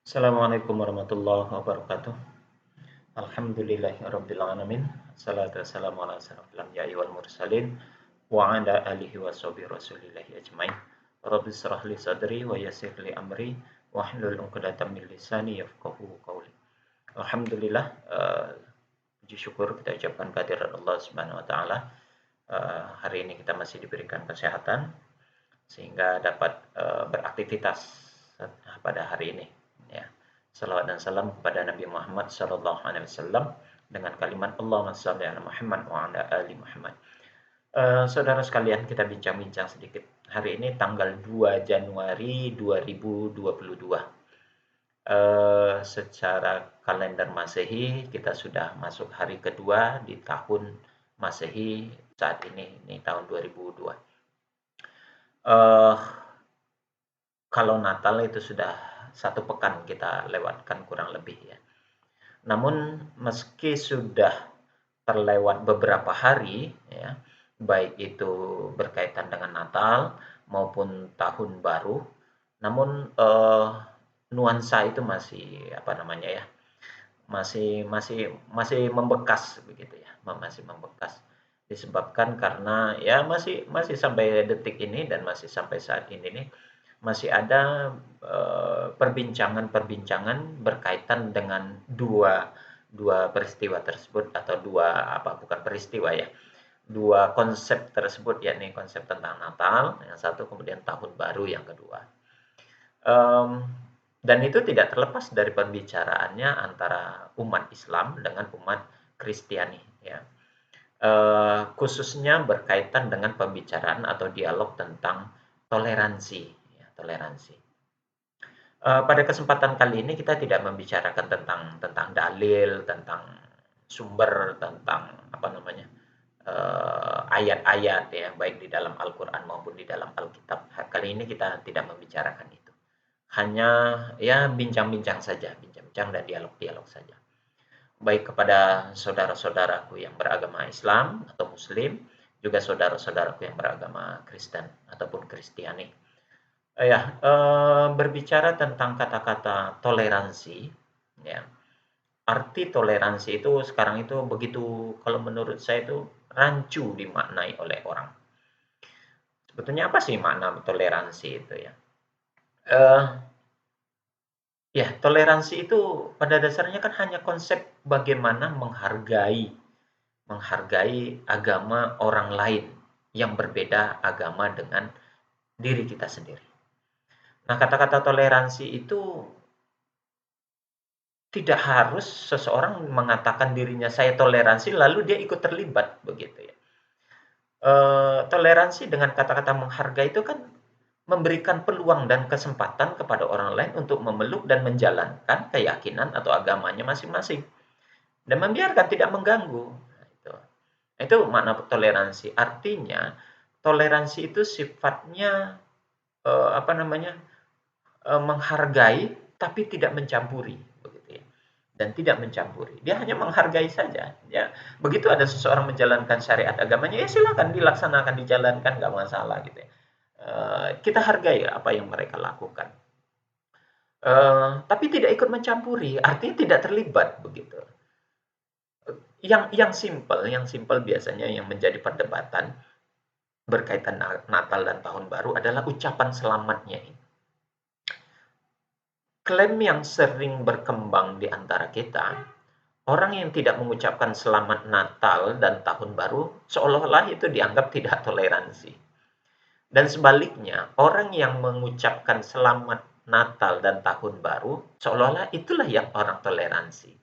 Assalamualaikum warahmatullahi wabarakatuh. Alhamdulillahirabbil alamin. Salatu wassalamu ala asyrofil anbiya'i wal mursalin wa ala alihi washabihi rasulillahi ajmain. Rabbi shrah li sadri wa yassir li amri wahlul 'uqdatam min lisani yafqahu qawli. Alhamdulillah, puji syukur kita ucapkan kehadirat Allah Subhanahu wa taala. Hari ini kita masih diberikan kesehatan sehingga dapat beraktivitas pada hari ini. Ya. Salawat dan salam kepada Nabi Muhammad sallallahu alaihi wasallam dengan kalimat Allahumma shalli ala Muhammad wa ala ali Muhammad. Saudara sekalian, kita bincang-bincang sedikit. Hari ini tanggal 2 Januari 2022. Secara kalender Masehi kita sudah masuk hari kedua di tahun Masehi saat ini tahun 2002. Kalau Natal itu sudah 1 pekan kita lewatkan kurang lebih ya. Namun meski sudah terlewat beberapa hari ya, baik itu berkaitan dengan Natal maupun Tahun Baru, namun nuansa itu masih masih membekas begitu ya, masih membekas. Disebabkan karena ya masih sampai detik ini dan masih sampai saat ini nih masih ada perbincangan-perbincangan berkaitan dengan dua dua peristiwa tersebut atau bukan peristiwa ya, dua konsep tersebut, yakni konsep tentang Natal yang satu, kemudian Tahun Baru yang kedua. Dan itu tidak terlepas dari pembicaraannya antara umat Islam dengan umat Kristiani ya. Khususnya berkaitan dengan pembicaraan atau dialog tentang toleransi ya, toleransi. Pada kesempatan kali ini kita tidak membicarakan tentang dalil, tentang sumber, tentang ayat-ayat ya, baik di dalam Al-Qur'an maupun di dalam Alkitab. Kali ini kita tidak membicarakan itu. Hanya ya bincang-bincang saja, bincang-bincang dan dialog-dialog saja. Baik kepada saudara-saudaraku yang beragama Islam atau Muslim, juga saudara-saudaraku yang beragama Kristen ataupun Kristiani. Berbicara tentang kata-kata toleransi, ya. Arti toleransi itu sekarang itu begitu, kalau menurut saya itu rancu dimaknai oleh orang. Sebetulnya apa sih makna toleransi itu ya? Toleransi itu pada dasarnya kan hanya konsep bagaimana menghargai agama orang lain yang berbeda agama dengan diri kita sendiri. Nah, kata-kata toleransi itu tidak harus seseorang mengatakan dirinya saya toleransi lalu dia ikut terlibat begitu ya. Toleransi dengan kata-kata menghargai itu kan memberikan peluang dan kesempatan kepada orang lain untuk memeluk dan menjalankan keyakinan atau agamanya masing-masing dan membiarkan tidak mengganggu. Itu makna toleransi. Artinya toleransi itu sifatnya menghargai tapi tidak mencampuri begitu ya. Dan tidak mencampuri. Dia hanya menghargai saja ya. Begitu ada seseorang menjalankan syariat agamanya, ya silakan dilaksanakan, dijalankan, nggak masalah gitu ya. Kita hargai apa yang mereka lakukan. Tapi tidak ikut mencampuri, artinya tidak terlibat begitu. Yang simpel biasanya yang menjadi perdebatan berkaitan Natal dan Tahun Baru adalah ucapan selamatnya ini. Klaim yang sering berkembang di antara kita, orang yang tidak mengucapkan selamat Natal dan Tahun Baru seolah-olah itu dianggap tidak toleransi. Dan sebaliknya, orang yang mengucapkan selamat Natal dan Tahun Baru seolah-olah itulah yang orang toleransi.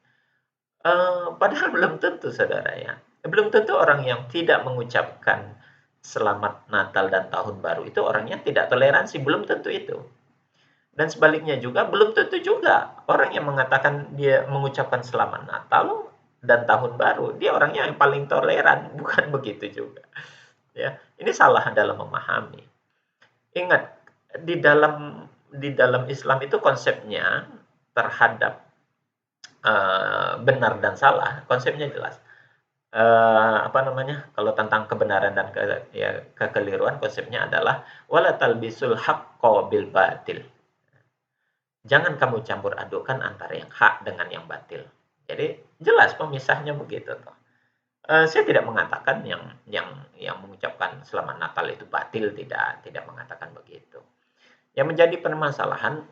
Padahal belum tentu, saudara ya. Belum tentu orang yang tidak mengucapkan selamat Natal dan Tahun Baru itu orangnya tidak toleransi, belum tentu itu. Dan sebaliknya juga belum tentu juga orang yang mengatakan dia mengucapkan selamat Natal dan Tahun Baru dia orangnya yang paling toleran, bukan begitu juga. Ya, ini salah dalam memahami. Ingat, di dalam Islam itu konsepnya terhadap benar dan salah, konsepnya jelas. Kalau tentang kebenaran dan kekeliruan, konsepnya adalah wala talbisul haqqo bil batil. Jangan kamu campur adukkan antara yang hak dengan yang batil. Jadi jelas pemisahnya begitu toh. Saya tidak mengatakan yang mengucapkan selamat Natal itu batil, tidak mengatakan begitu. Yang menjadi permasalahan,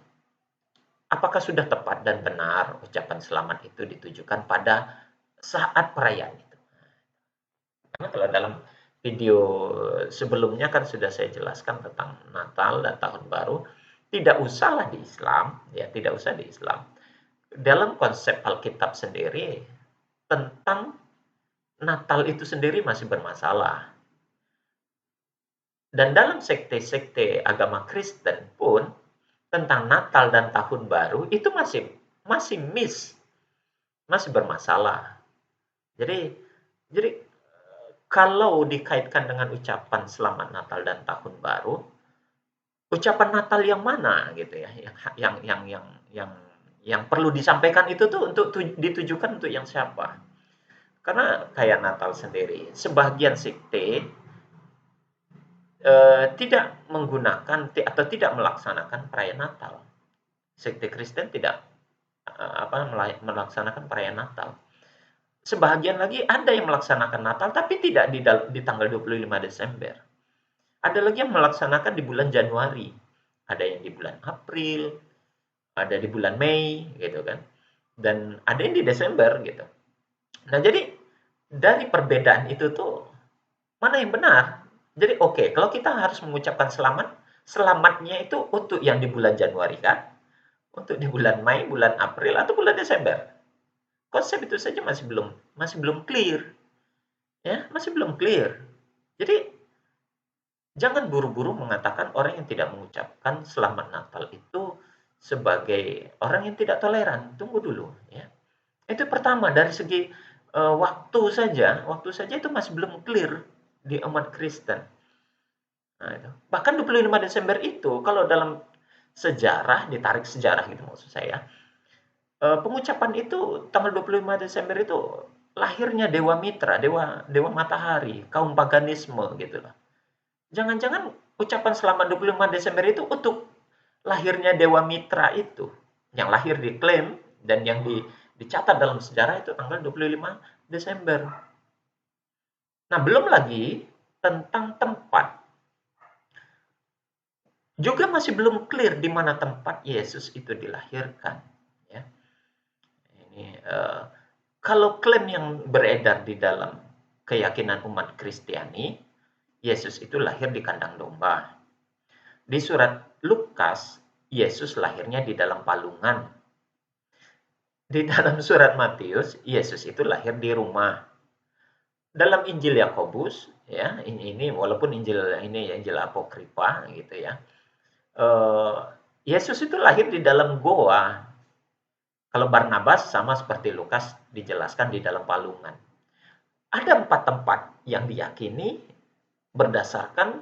apakah sudah tepat dan benar ucapan selamat itu ditujukan pada saat perayaan itu? Karena kalau dalam video sebelumnya kan sudah saya jelaskan tentang Natal dan Tahun Baru, tidak usahlah di Islam, ya tidak usah di Islam. Dalam konsep Alkitab sendiri, tentang Natal itu sendiri masih bermasalah. Dan dalam sekte-sekte agama Kristen pun, tentang Natal dan Tahun Baru itu masih masih bermasalah. Jadi kalau dikaitkan dengan ucapan Selamat Natal dan Tahun Baru, ucapan Natal yang mana gitu ya, yang perlu disampaikan itu tuh untuk ditujukan untuk yang siapa? Karena kayak Natal sendiri, sebagian sekte tidak menggunakan atau tidak melaksanakan perayaan Natal. Sekte Kristen tidak melaksanakan perayaan Natal. Sebagian lagi ada yang melaksanakan Natal tapi tidak di tanggal 25 Desember. Ada lagi yang melaksanakan di bulan Januari. Ada yang di bulan April, ada di bulan Mei gitu kan. Dan ada yang di Desember gitu. Nah, jadi dari perbedaan itu tuh mana yang benar? Jadi oke, kalau kita harus mengucapkan selamatnya itu untuk yang di bulan Januari kan? Untuk di bulan Mei, bulan April atau bulan Desember? Konsep itu saja masih belum clear. Ya, masih belum clear. Jadi jangan buru-buru mengatakan orang yang tidak mengucapkan selamat Natal itu sebagai orang yang tidak toleran. Tunggu dulu ya. Itu pertama dari segi waktu saja itu masih belum clear di umat Kristen. Nah, itu. Bahkan 25 Desember itu kalau dalam sejarah, ditarik sejarah gitu maksud saya, pengucapan itu tanggal 25 Desember itu lahirnya Dewa Mitra, dewa matahari, kaum paganisme gitu loh. Jangan-jangan ucapan selamat 25 Desember itu untuk lahirnya Dewa Mitra itu, yang lahir diklaim dan yang dicatat dalam sejarah itu tanggal 25 Desember. Nah, belum lagi tentang tempat. Juga masih belum clear di mana tempat Yesus itu dilahirkan. Ya. Ini kalau klaim yang beredar di dalam keyakinan umat Kristiani, Yesus itu lahir di kandang domba. Di surat Lukas, Yesus lahirnya di dalam palungan. Di dalam surat Matius, Yesus itu lahir di rumah. Dalam Injil Yakobus, ya ini walaupun Injil ini Injil apokrifa gitu ya, Yesus itu lahir di dalam goa. Kalau Barnabas sama seperti Lukas dijelaskan di dalam palungan. Ada 4 tempat yang diyakini berdasarkan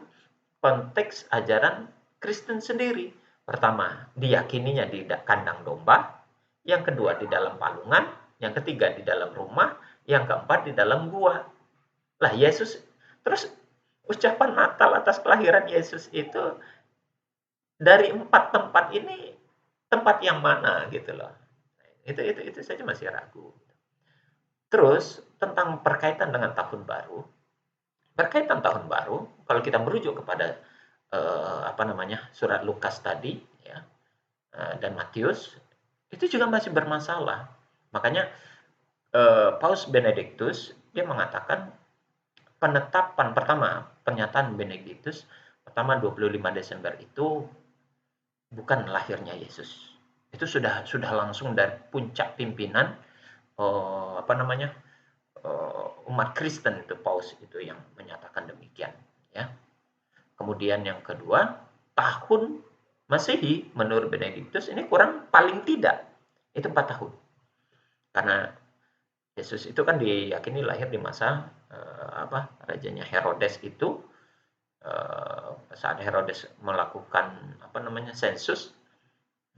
konteks ajaran Kristen sendiri. Pertama, diyakininya di kandang domba. Yang kedua, di dalam palungan. Yang ketiga, di dalam rumah. Yang keempat, di dalam gua. Lah, Yesus, terus ucapan Natal atas kelahiran Yesus itu dari 4 tempat ini, tempat yang mana gitu loh. Itu saja masih ragu. Terus, tentang berkaitan dengan tahun baru. Berkaitan tahun baru, kalau kita merujuk kepada surat Lukas tadi ya, dan Matius, itu juga masih bermasalah. Makanya Paus Benedictus dia mengatakan penetapan pertama, pernyataan Benedictus pertama 25 Desember itu bukan lahirnya Yesus. Itu sudah langsung dari puncak pimpinan umat Kristen itu, Paus itu yang menyatakan demikian ya. Kemudian yang kedua, tahun Masehi menurut Benedictus ini kurang paling tidak itu 4 tahun. Karena Yesus itu kan diyakini lahir di masa rajanya Herodes itu, saat Herodes melakukan sensus.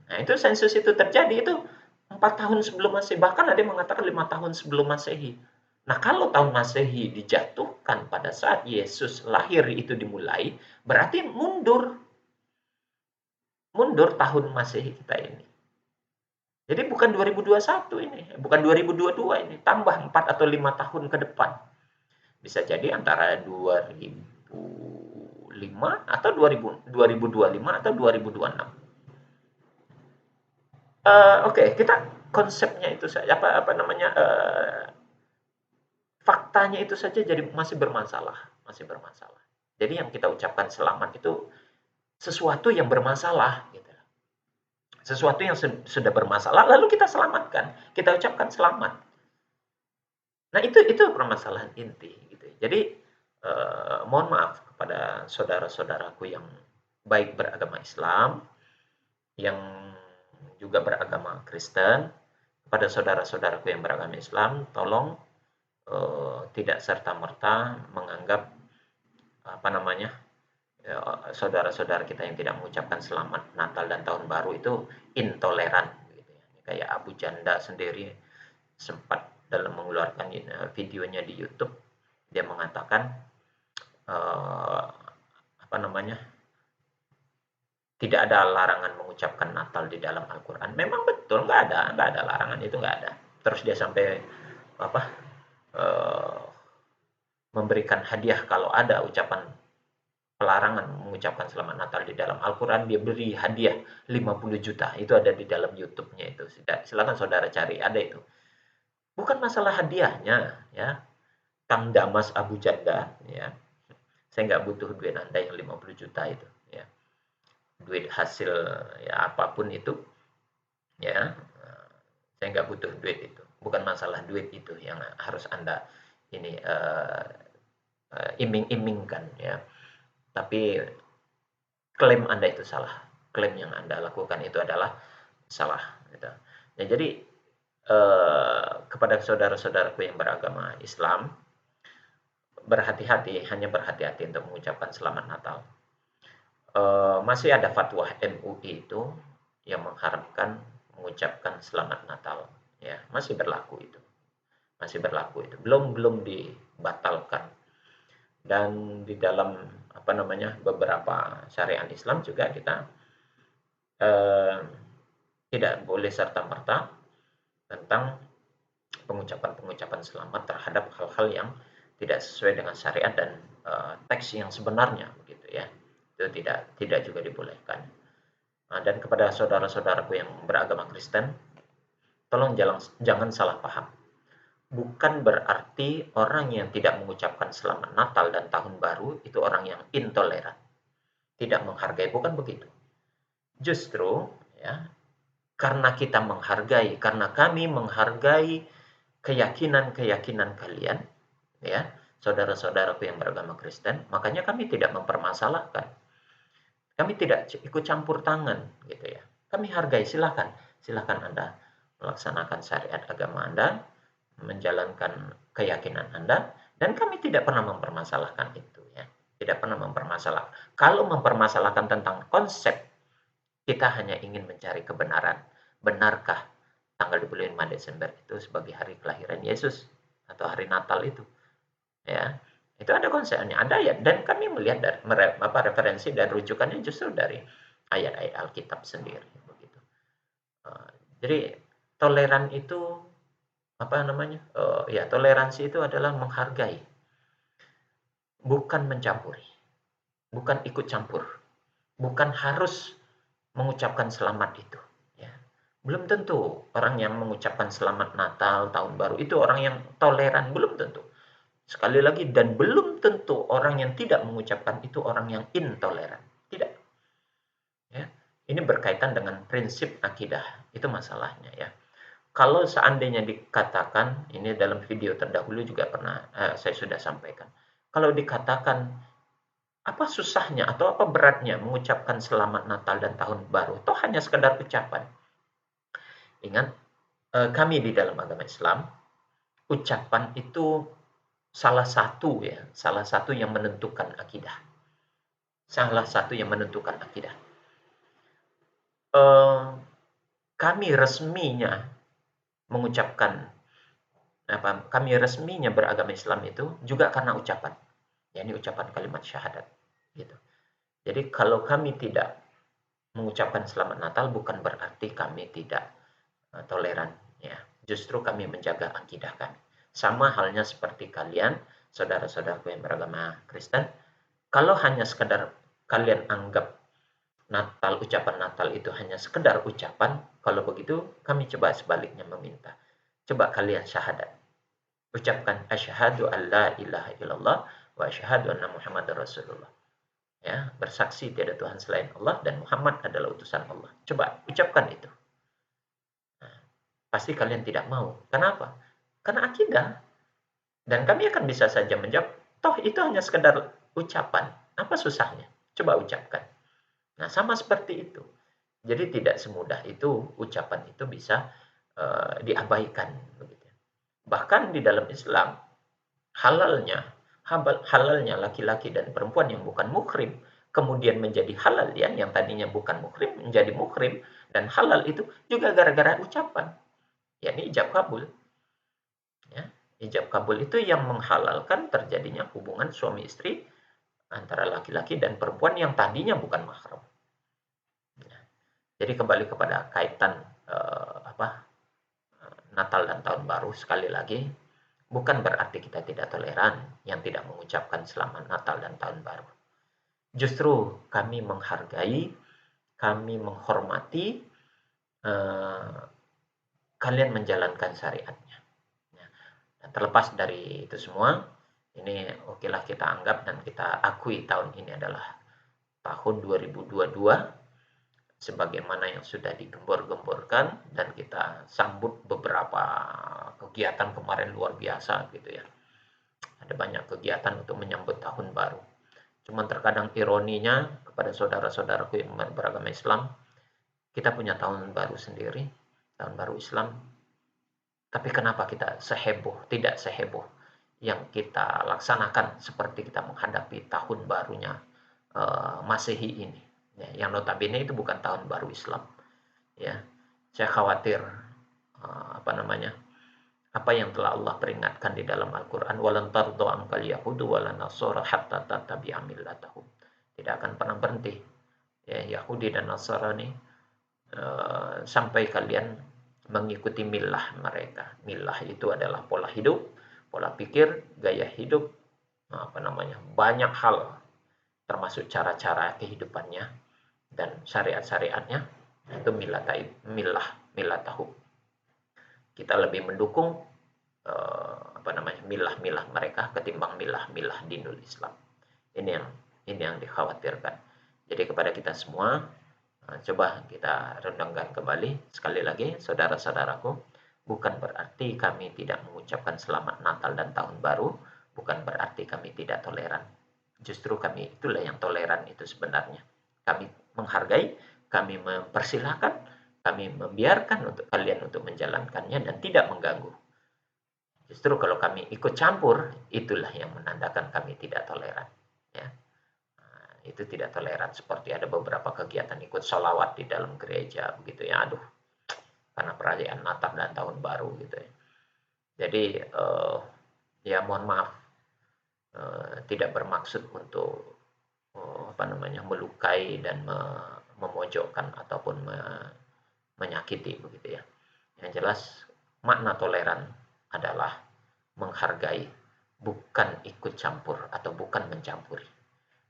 Nah, itu sensus itu terjadi itu 4 tahun sebelum Masehi, bahkan ada yang mengatakan 5 tahun sebelum Masehi. Nah, kalau tahun Masehi dijatuhkan pada saat Yesus lahir itu dimulai, berarti mundur tahun Masehi kita ini. Jadi bukan 2021 ini, bukan 2022 ini, tambah 4 atau 5 tahun ke depan. Bisa jadi antara 2005 atau 2025 atau 2026. Oke, kita konsepnya itu saja, apa namanya, faktanya itu saja jadi masih bermasalah, masih bermasalah. Jadi yang kita ucapkan selamat itu sesuatu yang bermasalah, gitu. Sesuatu yang sudah bermasalah, lalu kita selamatkan, kita ucapkan selamat. Nah, itu permasalahan inti, gitu. Jadi, mohon maaf kepada saudara-saudaraku yang baik beragama Islam, yang juga beragama Kristen, kepada saudara-saudaraku yang beragama Islam, tolong tidak serta-merta menganggap apa namanya, saudara-saudara kita yang tidak mengucapkan selamat Natal dan Tahun Baru itu intoleran, gitu ya. Kayak Abu Janda sendiri sempat dalam mengeluarkan videonya di YouTube, dia mengatakan apa namanya, tidak ada larangan mengucapkan Natal di dalam Al-Quran. Memang betul, nggak ada larangan itu, nggak ada. Terus dia sampai apa, uh, memberikan hadiah kalau ada ucapan pelarangan mengucapkan selamat Natal di dalam Al-Quran, dia beri hadiah 50 juta. Itu ada di dalam YouTube-nya itu. Silakan saudara cari, ada itu. Bukan masalah hadiahnya, ya. Kang Damas Abu Janda, ya. Saya nggak butuh duit Anda yang 50 juta itu, ya. Duit hasil ya apapun itu, ya. Saya nggak butuh duit itu. Bukan masalah duit itu yang harus Anda ini iming-imingkan, ya. Tapi klaim Anda itu salah. Klaim yang Anda lakukan itu adalah salah, gitu. Nah, jadi kepada saudara-saudaraku yang beragama Islam, berhati-hati, hanya berhati-hati untuk mengucapkan selamat Natal. Masih ada fatwa MUI itu yang mengharapkan mengucapkan selamat Natal, ya, masih berlaku itu, belum dibatalkan. Dan di dalam apa namanya, beberapa syariat Islam juga kita tidak boleh serta-merta tentang pengucapan-pengucapan selamat terhadap hal-hal yang tidak sesuai dengan syariat dan teks yang sebenarnya, begitu ya. Itu tidak juga dibolehkan. Dan kepada saudara-saudaraku yang beragama Kristen, tolong jangan salah paham. Bukan berarti orang yang tidak mengucapkan selamat Natal dan Tahun Baru itu orang yang intoleran, tidak menghargai, bukan begitu. Justru, ya, karena kita menghargai, karena kami menghargai keyakinan-keyakinan kalian, ya, saudara-saudaraku yang beragama Kristen, makanya kami tidak mempermasalahkan. Kami tidak ikut campur tangan, gitu ya. Kami hargai, silakan Anda melaksanakan syariat agama Anda, menjalankan keyakinan Anda, dan kami tidak pernah mempermasalahkan itu, ya. Tidak pernah mempermasalahkan. Kalau mempermasalahkan tentang konsep, kita hanya ingin mencari kebenaran. Benarkah tanggal 25 Desember itu sebagai hari kelahiran Yesus atau hari Natal itu? Ya, itu ada konsepnya, ada ya, dan kami melihat dari referensi dan rujukannya justru dari ayat-ayat Alkitab sendiri, begitu. Jadi toleran itu apa namanya? Ya, toleransi itu adalah menghargai, bukan mencampuri, bukan ikut campur, bukan harus mengucapkan selamat itu, ya. Belum tentu orang yang mengucapkan selamat Natal, Tahun Baru itu orang yang toleran, belum tentu. Sekali lagi, dan belum tentu orang yang tidak mengucapkan itu orang yang intoleran. Tidak. Ya. Ini berkaitan dengan prinsip akidah. Itu masalahnya, ya. Kalau seandainya dikatakan, ini dalam video terdahulu juga pernah saya sudah sampaikan. Kalau dikatakan apa susahnya atau apa beratnya mengucapkan selamat Natal dan Tahun Baru, toh hanya sekedar ucapan. Ingat, kami di dalam agama Islam, ucapan itu salah satu yang menentukan akidah. Salah satu yang menentukan akidah. Kami resminya beragama Islam itu juga karena ucapan. Yakni ucapan kalimat syahadat, gitu. Jadi kalau kami tidak mengucapkan selamat Natal bukan berarti kami tidak toleran. Ya, justru kami menjaga akidah kami. Sama halnya seperti kalian, saudara-saudaraku yang beragama Kristen, kalau hanya sekedar kalian anggap Natal, ucapan Natal itu hanya sekedar ucapan, kalau begitu kami coba sebaliknya meminta. Coba kalian syahadat. Ucapkan asyhadu an la ilaha illallah wa asyhadu anna Muhammadar Rasulullah. Ya, bersaksi tiada Tuhan selain Allah dan Muhammad adalah utusan Allah. Coba ucapkan itu. Nah, pasti kalian tidak mau. Kenapa? Karena akidah. Dan kami akan bisa saja menjawab, toh itu hanya sekedar ucapan. Apa susahnya? Coba ucapkan. Nah, sama seperti itu. Jadi tidak semudah itu ucapan itu bisa diabaikan. Begitu. Bahkan di dalam Islam, halalnya halalnya laki-laki dan perempuan yang bukan muhrim kemudian menjadi halal, ya, yang tadinya bukan muhrim menjadi muhrim, dan halal itu juga gara-gara ucapan, yakni ijab kabul. Ya, ijab kabul itu yang menghalalkan terjadinya hubungan suami istri antara laki-laki dan perempuan yang tadinya bukan mahram. Ya, jadi kembali kepada kaitan Natal dan Tahun Baru, sekali lagi, bukan berarti kita tidak toleran yang tidak mengucapkan selamat Natal dan Tahun Baru. Justru kami menghargai, kami menghormati kalian menjalankan syariatnya. Dan terlepas dari itu semua, ini okelah kita anggap dan kita akui tahun ini adalah tahun 2022 sebagaimana yang sudah digembor-gemborkan, dan kita sambut beberapa kegiatan kemarin luar biasa gitu ya. Ada banyak kegiatan untuk menyambut tahun baru. Cuman terkadang ironinya kepada saudara-saudaraku yang beragama Islam, kita punya tahun baru sendiri, tahun baru Islam. Tapi kenapa kita tidak seheboh yang kita laksanakan seperti kita menghadapi tahun barunya Masehi ini, ya, yang notabene itu bukan tahun baru Islam. Ya, saya khawatir apa yang telah Allah peringatkan di dalam Al-Quran, walan tardo angkal yahudu walan nasara hatta tattabi'a millatahum. Tidak akan pernah berhenti, ya, Yahudi dan Nasrani sampai kalian mengikuti milah mereka. Milah itu adalah pola hidup, pola pikir, gaya hidup, banyak hal, termasuk cara-cara kehidupannya dan syariat-syariatnya, itu milatahu. Kita lebih mendukung milah-milah mereka ketimbang milah-milah dinul Islam. Ini yang dikhawatirkan. Jadi kepada kita semua, coba kita rendangkan kembali sekali lagi, saudara-saudaraku, bukan berarti kami tidak mengucapkan selamat Natal dan Tahun Baru, bukan berarti kami tidak toleran. Justru kami itulah yang toleran itu sebenarnya. Kami menghargai, kami mempersilahkan, kami membiarkan untuk kalian untuk menjalankannya dan tidak mengganggu. Justru kalau kami ikut campur, itulah yang menandakan kami tidak toleran. Ya. Itu tidak toleran, seperti ada beberapa kegiatan ikut sholawat di dalam gereja begitu ya, aduh, karena perayaan Natal dan Tahun Baru gitu ya. Jadi ya mohon maaf, tidak bermaksud untuk melukai dan memojokkan ataupun menyakiti begitu ya. Yang jelas makna toleran adalah menghargai, bukan ikut campur atau bukan mencampuri.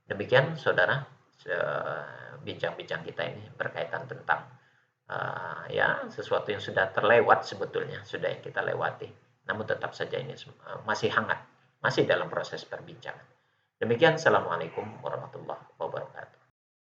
Demikian saudara, bincang-bincang kita ini berkaitan tentang ya sesuatu yang sudah terlewat, sebetulnya sudah yang kita lewati, namun tetap saja ini masih hangat, masih dalam proses perbincangan. Demikian, assalamualaikum warahmatullahi wabarakatuh.